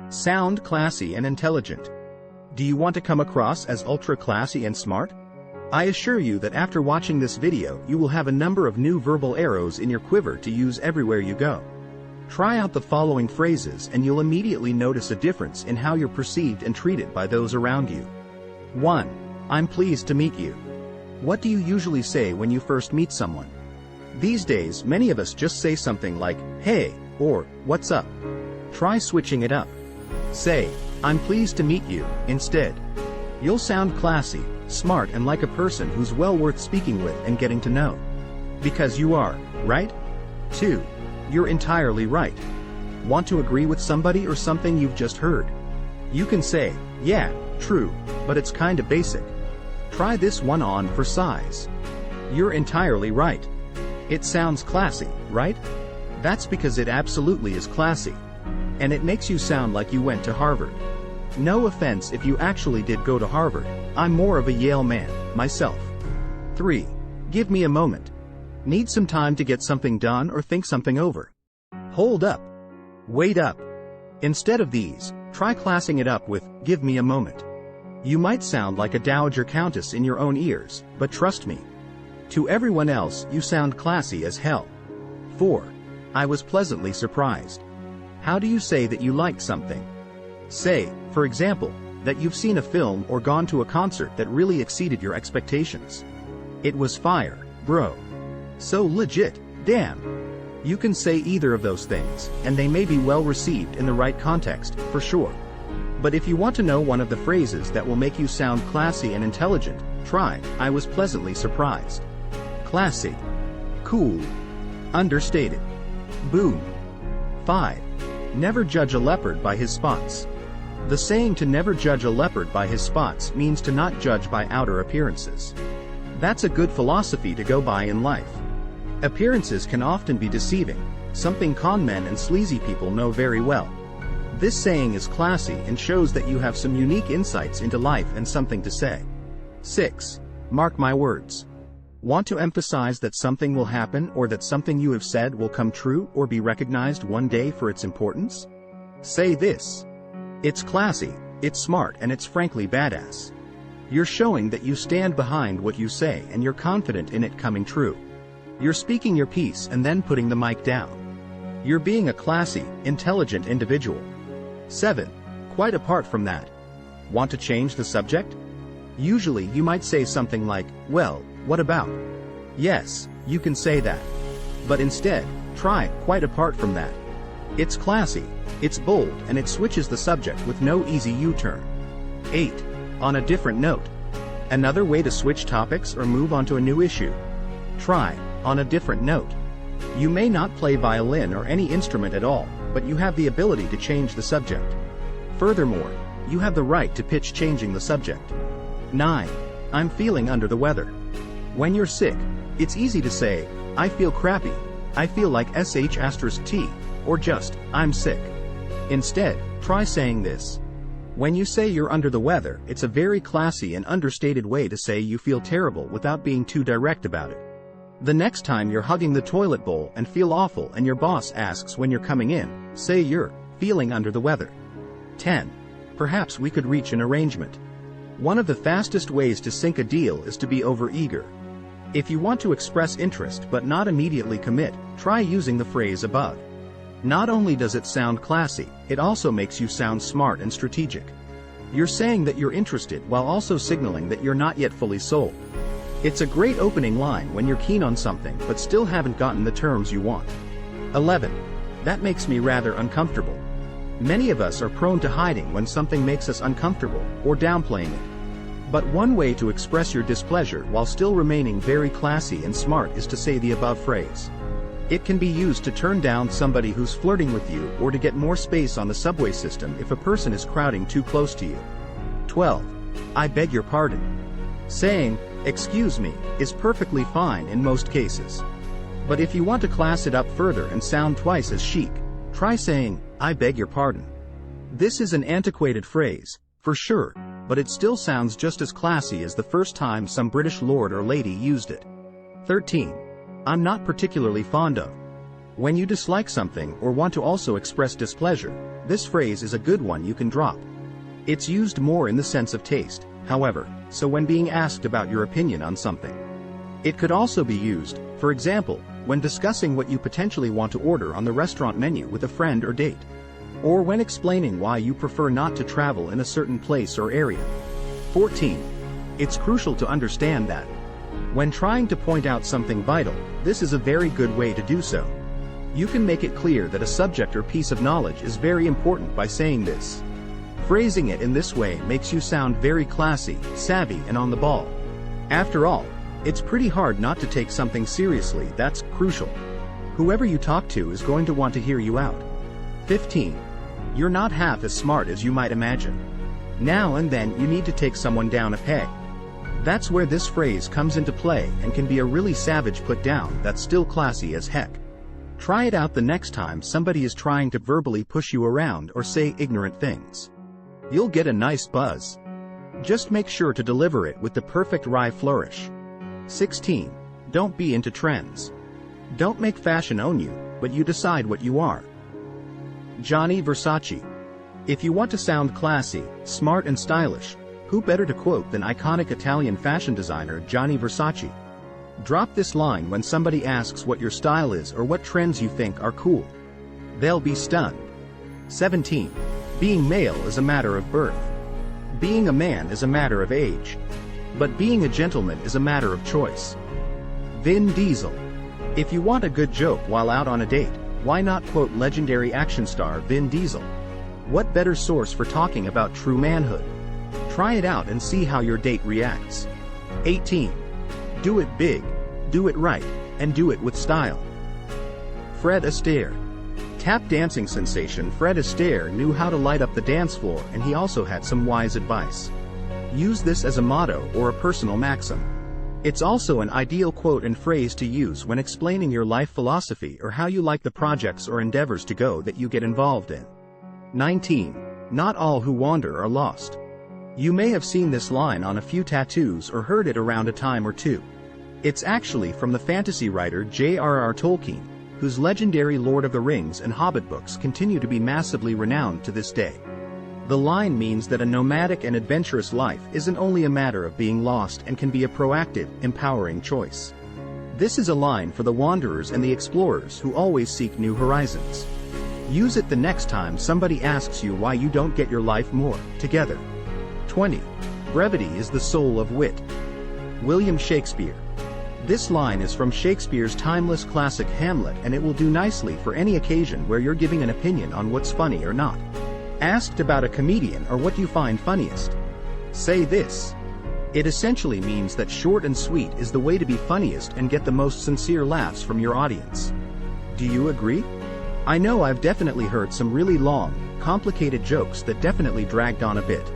Sound classy and intelligent. Do you want to come across as ultra classy and smart? I assure you that after watching this video you will have a number of new verbal arrows in your quiver to use everywhere you go. Try out the following phrases and you'll immediately notice a difference in how you're perceived and treated by those around you. 1. I'm pleased to meet you. What do you usually say when you first meet someone? These days, many of us just say something like, "Hey," or "What's up?" Try switching it up. Say, "I'm pleased to meet you," instead. You'll sound classy, smart, and like a person who's well worth speaking with and getting to know. Because you are, right? 2. You're entirely right. Want to agree with somebody or something you've just heard? You can say, "Yeah, true, but it's kinda basic." Try this one on for size. You're entirely right. It sounds classy, right? That's because it absolutely is classy. And it makes you sound like you went to Harvard. No offense if you actually did go to Harvard, I'm more of a Yale man, myself. 3. Give me a moment. Need some time to get something done or think something over. Hold up. Wait up. Instead of these, try classing it up with, "Give me a moment." You might sound like a dowager countess in your own ears, but trust me. To everyone else, you sound classy as hell. 4. I was pleasantly surprised. How do you say that you liked something? Say, for example, that you've seen a film or gone to a concert that really exceeded your expectations. It was fire, bro. So legit, damn. You can say either of those things, and they may be well received in the right context, for sure. But if you want to know one of the phrases that will make you sound classy and intelligent, try, "I was pleasantly surprised." Classy. Cool. Understated. Boom. 5. Never judge a leopard by his spots. The saying to never judge a leopard by his spots means to not judge by outer appearances. That's a good philosophy to go by in life. Appearances can often be deceiving, something con men and sleazy people know very well. This saying is classy and shows that you have some unique insights into life and something to say. 6. Mark my words. Want to emphasize that something will happen or that something you have said will come true or be recognized one day for its importance? Say this. It's classy, it's smart, and it's frankly badass. You're showing that you stand behind what you say and you're confident in it coming true. You're speaking your piece and then putting the mic down. You're being a classy, intelligent individual. 7. Quite apart from that. Want to change the subject? Usually you might say something like, "Well, what about?" Yes, you can say that. But instead, try, "Quite apart from that." It's classy, it's bold, and it switches the subject with no easy U-turn. 8. On a different note. Another way to switch topics or move on to a new issue. Try, "On a different note." You may not play violin or any instrument at all, but you have the ability to change the subject. Furthermore, you have the right to pitch changing the subject. 9. I'm feeling under the weather. When you're sick, it's easy to say, "I feel crappy," "I feel like SH*T," or just, "I'm sick." Instead, try saying this. When you say you're under the weather, it's a very classy and understated way to say you feel terrible without being too direct about it. The next time you're hugging the toilet bowl and feel awful and your boss asks when you're coming in, say you're feeling under the weather. 10. Perhaps we could reach an arrangement. One of the fastest ways to sink a deal is to be overeager. If you want to express interest but not immediately commit, try using the phrase above. Not only does it sound classy, it also makes you sound smart and strategic. You're saying that you're interested while also signaling that you're not yet fully sold. It's a great opening line when you're keen on something but still haven't gotten the terms you want. 11. That makes me rather uncomfortable. Many of us are prone to hiding when something makes us uncomfortable, or downplaying it. But one way to express your displeasure while still remaining very classy and smart is to say the above phrase. It can be used to turn down somebody who's flirting with you or to get more space on the subway system if a person is crowding too close to you. 12. I beg your pardon. Saying, "Excuse me," is perfectly fine in most cases. But if you want to class it up further and sound twice as chic, try saying, "I beg your pardon." This is an antiquated phrase, for sure, but it still sounds just as classy as the first time some British lord or lady used it. 13. I'm not particularly fond of. When you dislike something or want to also express displeasure, This phrase is a good one you can drop. It's used more in the sense of taste, however, so when being asked about your opinion on something. It could also be used, for example, when discussing what you potentially want to order on the restaurant menu with a friend or date. Or when explaining why you prefer not to travel in a certain place or area. 14. It's crucial to understand that when trying to point out something vital, this is a very good way to do so. You can make it clear that a subject or piece of knowledge is very important by saying this. Phrasing it in this way makes you sound very classy, savvy, and on the ball. After all, it's pretty hard not to take something seriously that's crucial. Whoever you talk to is going to want to hear you out. 15. You're not half as smart as you might imagine. Now and then you need to take someone down a peg. That's where this phrase comes into play and can be a really savage put down that's still classy as heck. Try it out the next time somebody is trying to verbally push you around or say ignorant things. You'll get a nice buzz. Just make sure to deliver it with the perfect wry flourish. 16. Don't be into trends. Don't make fashion own you, but you decide what you are. Gianni Versace. If you want to sound classy, smart and stylish, who better to quote than iconic Italian fashion designer Gianni Versace? Drop this line when somebody asks what your style is or what trends you think are cool. They'll be stunned. 17. Being male is a matter of birth. Being a man is a matter of age. But being a gentleman is a matter of choice. Vin Diesel. If you want a good joke while out on a date, why not quote legendary action star Vin Diesel? What better source for talking about true manhood? Try it out and see how your date reacts. 18. Do it big, do it right, and do it with style. Fred Astaire. Tap dancing sensation Fred Astaire knew how to light up the dance floor, and he also had some wise advice. Use this as a motto or a personal maxim. It's also an ideal quote and phrase to use when explaining your life philosophy or how you like the projects or endeavors to go that you get involved in. 19. Not all who wander are lost. You may have seen this line on a few tattoos or heard it around a time or two. It's actually from the fantasy writer J.R.R. Tolkien, whose legendary Lord of the Rings and Hobbit books continue to be massively renowned to this day. The line means that a nomadic and adventurous life isn't only a matter of being lost and can be a proactive, empowering choice. This is a line for the wanderers and the explorers who always seek new horizons. Use it the next time somebody asks you why you don't get your life more together. 20. Brevity is the soul of wit. William Shakespeare. This line is from Shakespeare's timeless classic Hamlet, and it will do nicely for any occasion where you're giving an opinion on what's funny or not. Asked about a comedian or what you find funniest, say this. It essentially means that short and sweet is the way to be funniest and get the most sincere laughs from your audience. Do you agree? I know I've definitely heard some really long, complicated jokes that definitely dragged on a bit.